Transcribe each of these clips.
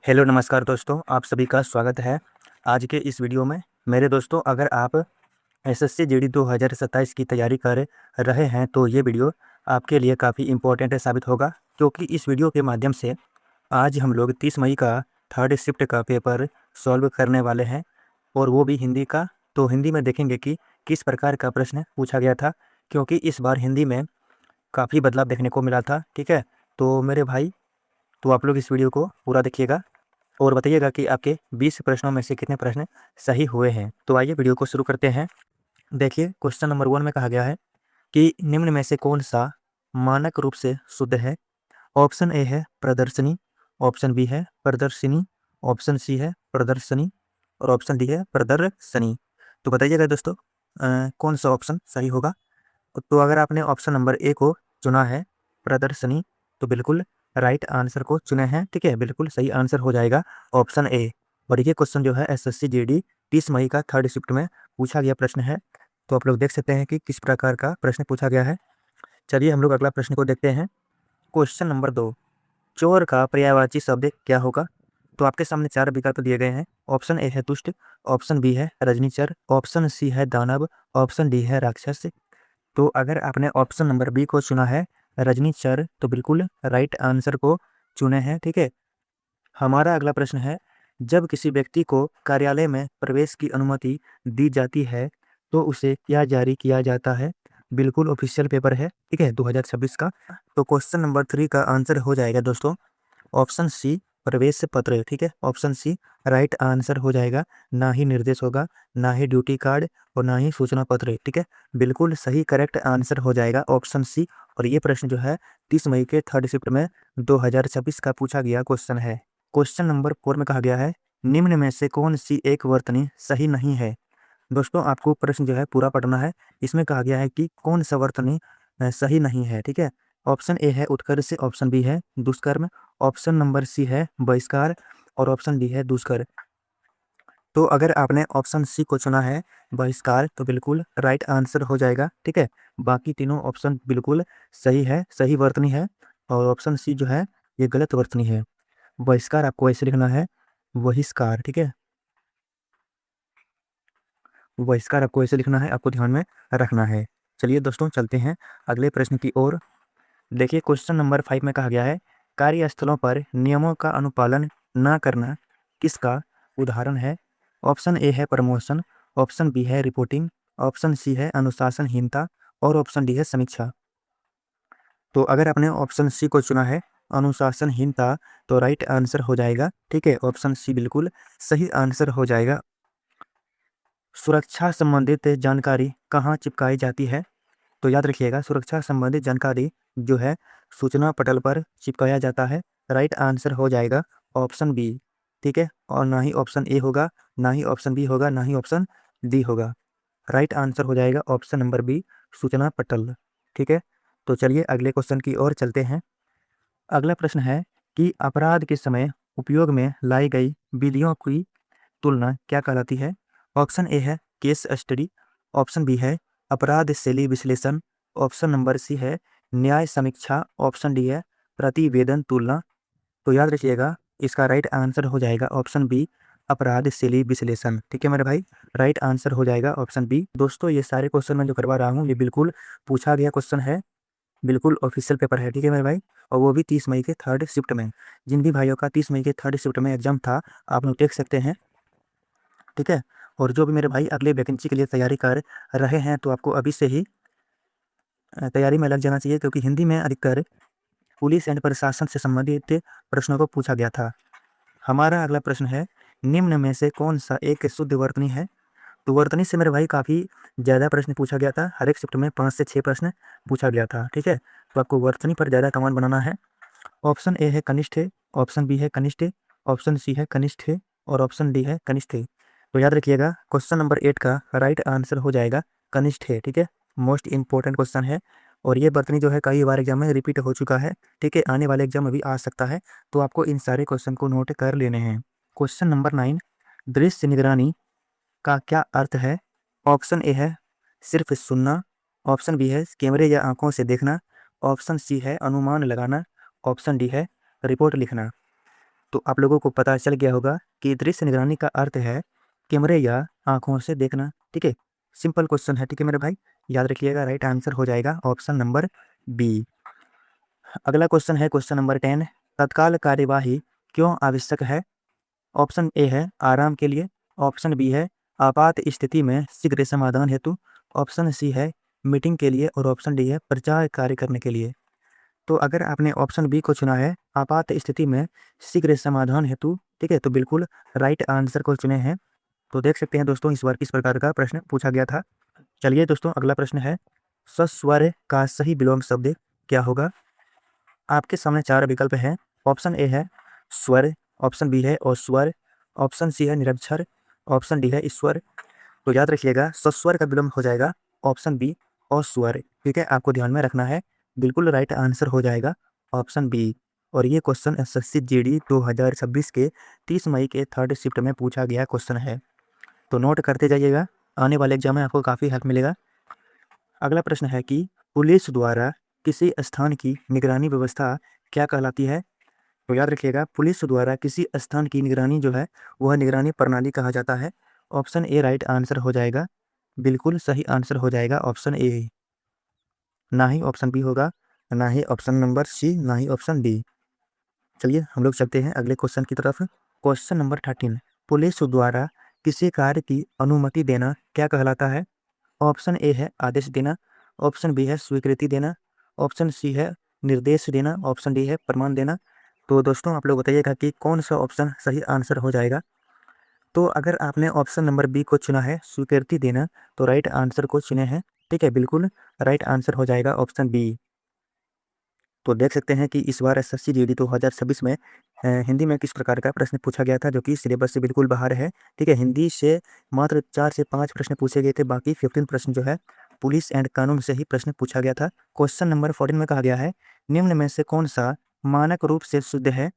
Hello नमस्कार दोस्तों, आप सभी का स्वागत है आज के इस वीडियो में। मेरे दोस्तों, अगर आप एसएससी जीडी 2027 की तैयारी कर रहे हैं तो ये वीडियो आपके लिए काफ़ी इम्पोर्टेंट साबित होगा, क्योंकि इस वीडियो के माध्यम से आज हम लोग 30 मई का थर्ड शिफ्ट का पेपर सॉल्व करने वाले हैं, और वो भी हिंदी का। तो हिंदी में देखेंगे कि किस प्रकार का प्रश्न पूछा गया था, क्योंकि इस बार हिंदी में काफ़ी बदलाव देखने को मिला था। ठीक है, तो मेरे भाई, तो आप लोग इस वीडियो को पूरा देखिएगा और बताइएगा कि आपके 20 प्रश्नों में से कितने प्रश्न सही हुए हैं। तो आइए वीडियो को शुरू करते हैं। देखिए, क्वेश्चन नंबर 1 में कहा गया है कि निम्न में से कौन सा मानक रूप से शुद्ध है। ऑप्शन ए है प्रदर्शनी, ऑप्शन बी है प्रदर्शिनी, ऑप्शन सी है प्रदर्शनी और ऑप्शन डी है प्रदर्शनी। तो बताइएगा दोस्तों, कौन सा ऑप्शन सही होगा। तो अगर आपने ऑप्शन नंबर ए को चुना है, प्रदर्शनी, तो बिल्कुल राइट आंसर को चुने हैं। ठीक है, बिल्कुल सही आंसर हो जाएगा ऑप्शन ए। और ये क्वेश्चन जो है एसएससी जीडी 30 मई का थर्ड शिफ्ट में पूछा गया प्रश्न है। तो आप लोग देख सकते हैं कि किस प्रकार का प्रश्न पूछा गया है। चलिए हम लोग अगला प्रश्न को देखते हैं। क्वेश्चन नंबर 2, चोर का पर्यायवाची शब्द क्या होगा। तो आपके सामने 4 विकल्प दिए गए हैं। ऑप्शन ए है दुष्ट, ऑप्शन बी है रजनीचर, ऑप्शन सी है दानव, ऑप्शन डी है राक्षस। तो अगर आपने ऑप्शन नंबर बी को चुना है, रजनीचर, तो बिल्कुल राइट आंसर को चुने हैं। ठीक है, हमारा अगला प्रश्न है, जब किसी व्यक्ति को कार्यालय में प्रवेश की अनुमति दी जाती है तो उसे क्या जारी किया जाता है। बिल्कुल ऑफिशियल पेपर है, ठीक है, 2026 का। तो क्वेश्चन नंबर 3 का आंसर हो जाएगा दोस्तों ऑप्शन सी, प्रवेश पत्र। ठीक है, ऑप्शन सी राइट आंसर हो जाएगा। ना ही निर्देश होगा, ना ही ड्यूटी कार्ड और ना ही सूचना पत्र। ठीक है, बिल्कुल सही करेक्ट आंसर हो जाएगा ऑप्शन सी। और ये प्रश्न जो है 30 मई के थर्ड शिफ्ट में 2026 का पूछा गया क्वेश्चन है। क्वेश्चन नंबर 4 में कहा गया है, निम्न में से कौन सी एक वर्तनी सही नहीं है। दोस्तों, आपको प्रश्न जो है पूरा पढ़ना है। इसमें कहा गया है कि कौन सा वर्तनी सही नहीं है। ठीक है, ऑप्शन ए है उत्कर्ष, ऑप्शन बी है दुष्कर्म, ऑप्शन नंबर सी है बहिष्कार और ऑप्शन डी है दुष्कर। तो अगर आपने ऑप्शन सी को चुना है, बहिष्कार, तो बिल्कुल राइट आंसर हो जाएगा। ठीक है, बाकी तीनों ऑप्शन बिल्कुल सही है, सही वर्तनी है। और ऑप्शन सी जो है ये गलत वर्तनी है। बहिष्कार आपको ऐसे लिखना है, बहिष्कार। ठीक है, बहिष्कार आपको ऐसे लिखना है, आपको ध्यान में रखना है। चलिए दोस्तों, चलते हैं अगले प्रश्न की ओर। देखिए, क्वेश्चन नंबर 5 में कहा गया है, कार्यस्थलों पर नियमों का अनुपालन न करना किसका उदाहरण है। ऑप्शन ए है प्रमोशन, ऑप्शन बी है रिपोर्टिंग, ऑप्शन सी है अनुशासनहीनता और ऑप्शन डी है समीक्षा। तो अगर आपने ऑप्शन सी को चुना है, अनुशासनहीनता, तो राइट आंसर हो जाएगा। ठीक है, ऑप्शन सी बिल्कुल सही आंसर हो जाएगा। सुरक्षा संबंधित जानकारी कहाँ चिपकाई जाती है। तो याद रखिएगा, सुरक्षा संबंधित जानकारी जो है सूचना पटल पर चिपकाया जाता है। राइट आंसर हो जाएगा ऑप्शन बी। ठीक है, और ना ही ऑप्शन ए होगा, ना ही ऑप्शन बी होगा, ना ही ऑप्शन डी होगा। राइट आंसर हो जाएगा ऑप्शन नंबर बी, सूचना पटल। ठीक है, तो चलिए अगले क्वेश्चन की ओर चलते हैं। अगला प्रश्न है कि अपराध के समय उपयोग में लाई गई विधियों की तुलना क्या कहलाती है। ऑप्शन ए है केस स्टडी, ऑप्शन बी है अपराध शैली विश्लेषण, ऑप्शन नंबर सी है न्याय समीक्षा, ऑप्शन डी है प्रतिवेदन तुलना। तो याद रखिएगा, इसका राइट आंसर हो जाएगा ऑप्शन बी, अपराध शैली विश्लेषण। ठीक है मेरे भाई, राइट आंसर हो जाएगा ऑप्शन बी। दोस्तों, ये सारे क्वेश्चन मैं जो करवा रहा हूँ ये बिल्कुल पूछा गया क्वेश्चन है, बिल्कुल ऑफिशियल पेपर है। ठीक है मेरे भाई, और वो भी 30 मई के थर्ड शिफ्ट में। जिन भी भाइयों का 30 मई के थर्ड शिफ्ट में एग्जाम था, आप लोग देख सकते हैं। ठीक है, और जो भी मेरे भाई अगले वैकेंसी के लिए तैयारी कर रहे हैं, तो आपको अभी से ही तैयारी में लग जाना चाहिए, क्योंकि हिंदी में अधिकतर पुलिस एंड प्रशासन से संबंधित प्रश्नों को पूछा गया था। हमारा अगला प्रश्न है, निम्न में से कौन सा एक शुद्ध वर्तनी है। तो वर्तनी से मेरे भाई काफ़ी ज़्यादा प्रश्न पूछा गया था, हर एक शिफ्ट में 5 से 6 प्रश्न पूछा गया था। ठीक है, तो आपको वर्तनी पर ज़्यादा कमांड बनाना है। ऑप्शन ए है कनिष्ठ, ऑप्शन बी है कनिष्ठ, ऑप्शन सी है कनिष्ठ और ऑप्शन डी है कनिष्ठ। तो याद रखिएगा, क्वेश्चन नंबर 8 का राइट आंसर हो जाएगा कनिष्ठ। ठीक है, मोस्ट इंपॉर्टेंट क्वेश्चन है, और ये बर्तनी जो है कई बार एग्जाम में रिपीट हो चुका है। ठीक है, आने वाले एग्जाम में भी आ सकता है, तो आपको इन सारे क्वेश्चन को नोट कर लेने हैं। क्वेश्चन नंबर 9, दृश्य निगरानी का क्या अर्थ है। ऑप्शन ए है सिर्फ सुनना, ऑप्शन बी है कैमरे या आंखों से देखना, ऑप्शन सी है अनुमान लगाना, ऑप्शन डी है रिपोर्ट लिखना। तो आप लोगों को पता चल गया होगा कि दृश्य निगरानी का अर्थ है कैमरे या आंखों से देखना। ठीक है, सिंपल क्वेश्चन है। ठीक है मेरे भाई, याद रखिएगा, राइट आंसर हो जाएगा ऑप्शन नंबर बी। अगला क्वेश्चन है क्वेश्चन नंबर 10, तत्काल कार्यवाही क्यों आवश्यक है? ऑप्शन ए है आराम के लिए, ऑप्शन बी है आपात स्थिति में शीघ्र समाधान हेतु, ऑप्शन सी है मीटिंग के लिए और ऑप्शन डी है प्रचार कार्य करने के लिए। तो अगर आपने ऑप्शन बी को चुना है आपात स्थिति में शीघ्र समाधान हेतु, ठीक है, तो बिल्कुल राइट आंसर को चुने हैं। तो देख सकते हैं दोस्तों इस बार किस प्रकार का प्रश्न पूछा गया था। चलिए दोस्तों अगला प्रश्न है, सस्वर का सही विलोम शब्द क्या होगा? आपके सामने 4 विकल्प हैं। ऑप्शन ए है स्वर, ऑप्शन बी है अस्वर, ऑप्शन सी है निरक्षर, ऑप्शन डी है ईश्वर। तो याद रखिएगा सस्वर का विलोम हो जाएगा ऑप्शन बी अस्वर। ठीक है, आपको ध्यान में रखना है, बिल्कुल राइट आंसर हो जाएगा ऑप्शन बी। और ये क्वेश्चन एसएससी जीडी 2026 के 30 मई के 3rd शिफ्ट में पूछा गया क्वेश्चन है। तो नोट करते जाइएगा, आने वाले एग्जाम में आपको काफ़ी हेल्प मिलेगा। अगला प्रश्न है कि पुलिस द्वारा किसी स्थान की निगरानी व्यवस्था क्या कहलाती है? तो याद रखिएगा पुलिस द्वारा किसी स्थान की निगरानी जो है वह निगरानी प्रणाली कहा जाता है। ऑप्शन ए राइट आंसर हो जाएगा, बिल्कुल सही आंसर हो जाएगा ऑप्शन ए, ना ही ऑप्शन बी होगा, ना ही ऑप्शन नंबर सी, ना ही ऑप्शन डी। चलिए हम लोग चलते हैं अगले क्वेश्चन की तरफ। क्वेश्चन नंबर 13, पुलिस द्वारा किसी कार्य की अनुमति देना क्या कहलाता है? ऑप्शन ए है आदेश देना, ऑप्शन बी है स्वीकृति देना, ऑप्शन सी है निर्देश देना, ऑप्शन डी है प्रमाण देना। तो दोस्तों आप लोग बताइएगा कि कौन सा ऑप्शन सही आंसर हो जाएगा। तो अगर आपने ऑप्शन नंबर बी को चुना है स्वीकृति देना, तो राइट आंसर को चुने हैं। ठीक है, बिल्कुल राइट आंसर हो जाएगा ऑप्शन बी। तो देख सकते हैं कि इस बार एसएससी जीडी 2026 में हिंदी में किस प्रकार का प्रश्न पूछा गया था, जो कि सिलेबस से बिल्कुल बाहर है। ठीक है, हिंदी से मात्र 4 से 5 प्रश्न पूछे गए थे, बाकी 15 प्रश्न जो है पुलिस एंड कानून से ही प्रश्न पूछा गया था। क्वेश्चन नंबर 14 में कहा गया है, निम्न में से कौन सा मानक रूप से शुद्ध है?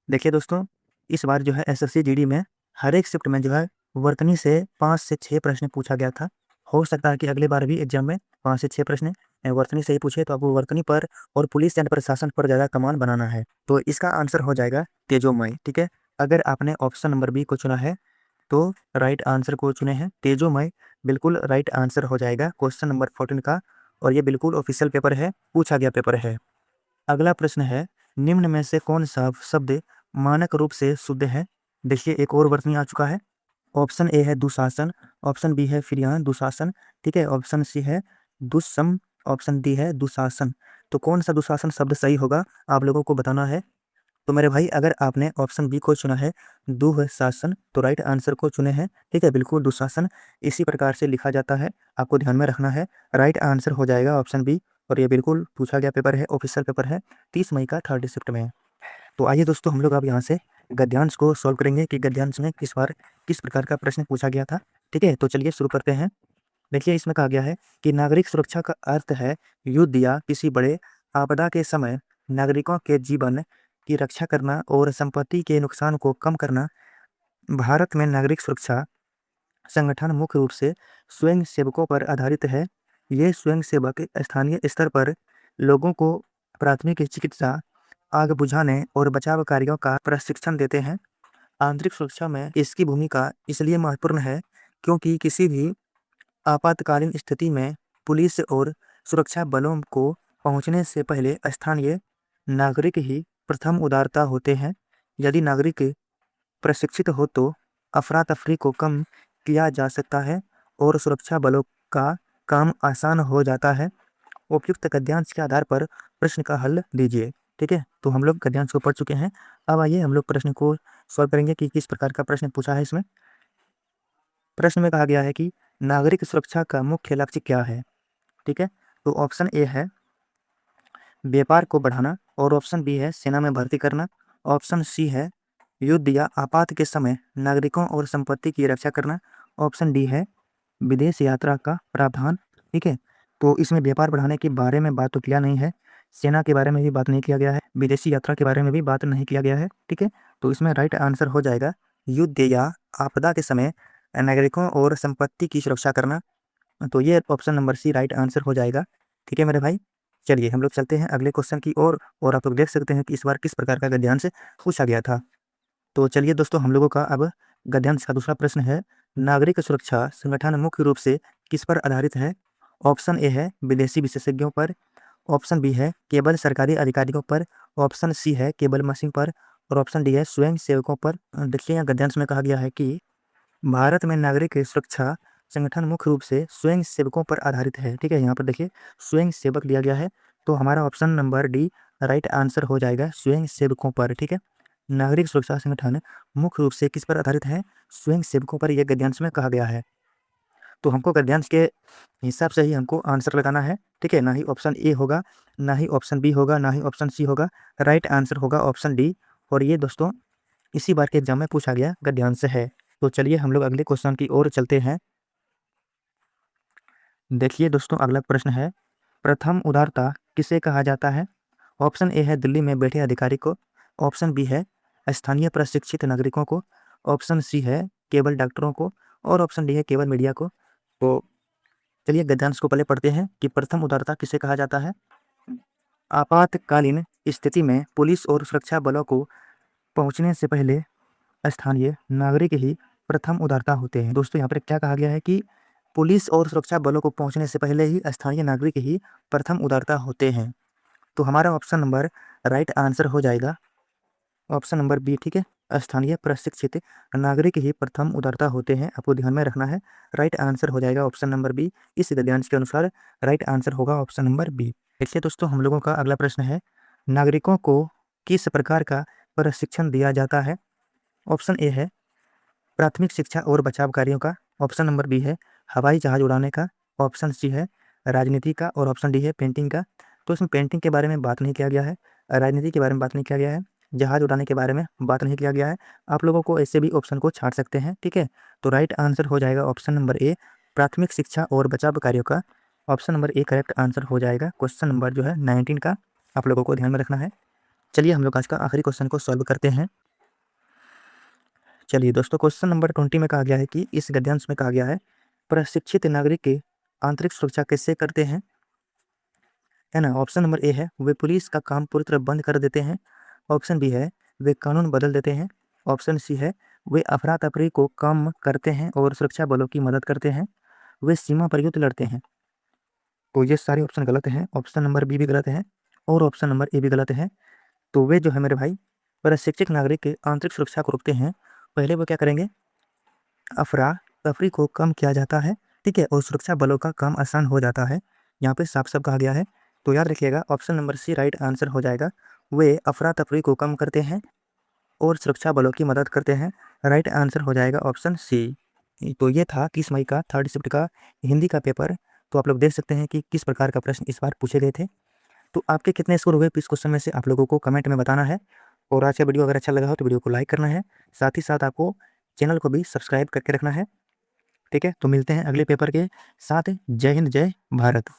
देखिए दोस्तों, इस बार जो है एसएससी जीडी में हर एक शिफ्ट में जो है वर्तनी से 5 से 6 प्रश्न पूछा गया था। हो सकता है कि अगले बार भी एग्जाम में 5 से 6 प्रश्न वर्तनी से ही पूछे, तो आपको वर्तनी पर और पुलिस एंड प्रशासन पर ज़्यादा कमान बनाना है। तो इसका आंसर हो जाएगा तेजोमय। ठीक है, अगर आपने ऑप्शन नंबर बी को चुना है तो राइट आंसर को चुने हैं तेजोमय, बिल्कुल राइट आंसर हो जाएगा क्वेश्चन नंबर 14 का। और ये बिल्कुल ऑफिशियल पेपर है, पूछा गया पेपर है। अगला प्रश्न है, निम्न में से कौन सा शब्द मानक रूप से शुद्ध है? देखिए एक और वर्तनी आ चुका है। ऑप्शन ए है दुशासन, ऑप्शन बी है फिर यहाँ दुशासन, ठीक है, ऑप्शन सी है दुस्सम, ऑप्शन डी है दुशासन। तो कौन सा दुशासन शब्द सही होगा आप लोगों को बताना है। तो मेरे भाई अगर आपने ऑप्शन बी को चुना है दुशासन, तो राइट आंसर को चुने हैं। ठीक है, बिल्कुल दुशासन इसी प्रकार से लिखा जाता है, आपको ध्यान में रखना है। राइट आंसर हो जाएगा ऑप्शन बी। और ये बिल्कुल पूछा गया पेपर है, ऑफिशियल पेपर है, 30 मई का 3rd शिफ्ट में। तो आइए दोस्तों हम लोग अब यहाँ से गद्यांश को सॉल्व करेंगे कि गद्यांश में किस बार किस प्रकार का प्रश्न पूछा गया था। ठीक है, तो चलिए शुरू करते हैं। देखिए इसमें कहा गया है कि नागरिक सुरक्षा का अर्थ है युद्ध या किसी बड़े आपदा के समय नागरिकों के जीवन की रक्षा करना और संपत्ति के नुकसान को कम करना। भारत में नागरिक सुरक्षा संगठन मुख्य रूप से स्वयं सेवकों पर आधारित है। ये स्वयं सेवक स्थानीय स्तर पर लोगों को प्राथमिक चिकित्सा, आग बुझाने और बचाव कार्यों का प्रशिक्षण देते हैं। आंतरिक सुरक्षा में इसकी भूमिका इसलिए महत्वपूर्ण है क्योंकि किसी भी आपातकालीन स्थिति में पुलिस और सुरक्षा बलों को पहुंचने से पहले स्थानीय नागरिक ही प्रथम उदारता होते हैं। यदि नागरिक प्रशिक्षित हो तो अफरा तफरी को कम किया जा सकता है और सुरक्षा बलों का काम आसान हो जाता है। उपयुक्त गद्यांश के आधार पर प्रश्न का हल दीजिए। ठीक है, तो हम लोग गद्यांश को पढ़ चुके हैं। अब आइए हम लोग प्रश्न को सॉल्व करेंगे कि किस प्रकार का प्रश्न पूछा है। इसमें प्रश्न में कहा गया है कि नागरिक सुरक्षा का मुख्य लक्ष्य क्या है। ठीक है, तो ऑप्शन ए है व्यापार को बढ़ाना, और ऑप्शन बी है सेना में भर्ती करना, ऑप्शन सी है युद्ध या आपात के समय नागरिकों और संपत्ति की रक्षा करना, ऑप्शन डी है विदेश यात्रा का प्रावधान। ठीक है, तो इसमें व्यापार बढ़ाने के बारे में बात तो किया नहीं है, सेना के बारे में भी बात नहीं किया गया है, विदेशी यात्रा के बारे में भी बात नहीं किया गया है। ठीक है, तो इसमें राइट आंसर हो जाएगा युद्ध या आपदा के समय नागरिकों और संपत्ति की सुरक्षा करना। तो ये option number C right answer हो जाएगा। ठीक है मेरे भाई, चलिए हम लोग चलते हैं अगले क्वेश्चन की ओर और आप लोग देख सकते हैं कि इस बार किस प्रकार का गद्यांश पूछा गया था। तो चलिए दोस्तों, हम लोगों का अब गद्यांश का दूसरा प्रश्न है, नागरिक सुरक्षा संगठन मुख्य रूप से किस पर आधारित है? ऑप्शन ए है विदेशी विशेषज्ञों पर, ऑप्शन बी है केवल सरकारी अधिकारियों पर, ऑप्शन सी है केवल मशीन पर, और ऑप्शन डी है स्वयं सेवकों पर। देखिए यहाँ गद्यांश में कहा गया है कि भारत में नागरिक सुरक्षा संगठन मुख्य रूप से स्वयं सेवकों पर आधारित है। ठीक है, यहाँ पर देखिए स्वयं सेवक दिया गया है, तो हमारा option number D right answer हो जाएगा, स्वयं सेवकों पर। ठीक है, नागरिक सुरक्षा संगठन मुख्य रूप से किस पर आधारित है? स्वयं सेवकों पर, यह गद्यांश में कहा गया है। तो हमको गद्यांश के हिसाब से ही हमको आंसर लगाना है। ठीक है, ना ही ऑप्शन ए होगा, ना ही ऑप्शन बी होगा, ना ही ऑप्शन सी होगा, राइट आंसर होगा ऑप्शन डी। और ये दोस्तों इसी बार के एग्जाम में पूछा गया गद्यांश है। तो चलिए हम लोग अगले क्वेश्चन की ओर चलते हैं। देखिए दोस्तों, अगला प्रश्न है, प्रथम उदारता किसे कहा जाता है? ऑप्शन ए है दिल्ली में बैठे अधिकारी को, ऑप्शन बी है स्थानीय प्रशिक्षित नागरिकों को, ऑप्शन सी है केवल डॉक्टरों को, और ऑप्शन डी है केवल मीडिया को। तो चलिए गद्यांश को पहले पढ़ते हैं कि प्रथम उदारता किसे कहा जाता है। आपातकालीन स्थिति में पुलिस और सुरक्षा बलों को पहुंचने से पहले स्थानीय नागरिक ही प्रथम उदारता होते हैं। दोस्तों यहाँ पर क्या कहा गया है कि पुलिस और सुरक्षा बलों को पहुंचने से पहले ही स्थानीय नागरिक ही प्रथम उदारता होते हैं। तो हमारा ऑप्शन नंबर राइट आंसर हो जाएगा ऑप्शन नंबर बी। ठीक है, स्थानीय प्रशिक्षित नागरिक ही प्रथम उदारता होते हैं, आपको ध्यान में रखना है। राइट आंसर हो जाएगा ऑप्शन नंबर बी। इस गद्यांश के अनुसार राइट आंसर होगा ऑप्शन नंबर बी। देखिए दोस्तों, हम लोगों का अगला प्रश्न है, नागरिकों को किस प्रकार का प्रशिक्षण दिया जाता है? ऑप्शन ए है प्राथमिक शिक्षा और बचाव कार्यों का, ऑप्शन नंबर बी है हवाई जहाज उड़ाने का, ऑप्शन सी है राजनीति का, और ऑप्शन डी है पेंटिंग का। तो इसमें पेंटिंग के बारे में बात नहीं किया गया है, राजनीति के बारे में बात नहीं किया गया है, जहाज उड़ाने के बारे में बात नहीं किया गया है। आप लोगों को ऐसे भी ऑप्शन को छाट सकते हैं। ठीक है, तो राइट आंसर हो जाएगा ऑप्शन नंबर ए, प्राथमिक शिक्षा और बचाव कार्यों का। Option number A correct answer हो जाएगा क्वेश्चन नंबर जो है 19 का, आप लोगों को ध्यान में रखना है। चलिए हम लोग आज का आखिरी क्वेश्चन को सॉल्व करते हैं। चलिए दोस्तों, क्वेश्चन नंबर 20 में कहा गया है कि इस गद्यांश में कहा गया है, प्रशिक्षित नागरिक की आंतरिक सुरक्षा कैसे करते हैं? है ना, ऑप्शन नंबर ए है वे पुलिस का काम पूरी तरह बंद कर देते हैं, ऑप्शन बी है वे कानून बदल देते हैं, ऑप्शन सी है वे अफरा तफरी को कम करते हैं और सुरक्षा बलों की मदद करते हैं, वे सीमा पर युद्ध लड़ते हैं। तो ये सारे ऑप्शन गलत हैं, ऑप्शन नंबर बी भी गलत है और ऑप्शन नंबर ए भी गलत है। तो वे जो है मेरे भाई प्रशिक्षित नागरिक के आंतरिक सुरक्षा को रोकते हैं। पहले वो क्या करेंगे, अफरा तफरी को कम किया जाता है, ठीक है, और सुरक्षा बलों का काम आसान हो जाता है। यहाँ पे साफ साफ कहा गया है, तो याद रखिएगा option number C right answer हो जाएगा, वे अफरा तफरी को कम करते हैं और सुरक्षा बलों की मदद करते हैं। राइट आंसर हो जाएगा ऑप्शन सी। तो ये था 30 मई का थर्ड शिफ्ट का हिंदी का पेपर। तो आप लोग देख सकते हैं कि किस प्रकार का प्रश्न इस बार पूछे गए थे। तो आपके कितने स्कोर हुए इस क्वेश्चन में से आप लोगों को कमेंट में बताना है। और आज का वीडियो अगर अच्छा लगा हो तो वीडियो को लाइक करना है, साथ ही साथ आपको चैनल को भी सब्सक्राइब करके रखना है। ठीक है, तो मिलते हैं अगले पेपर के साथ। जय हिंद, जय भारत।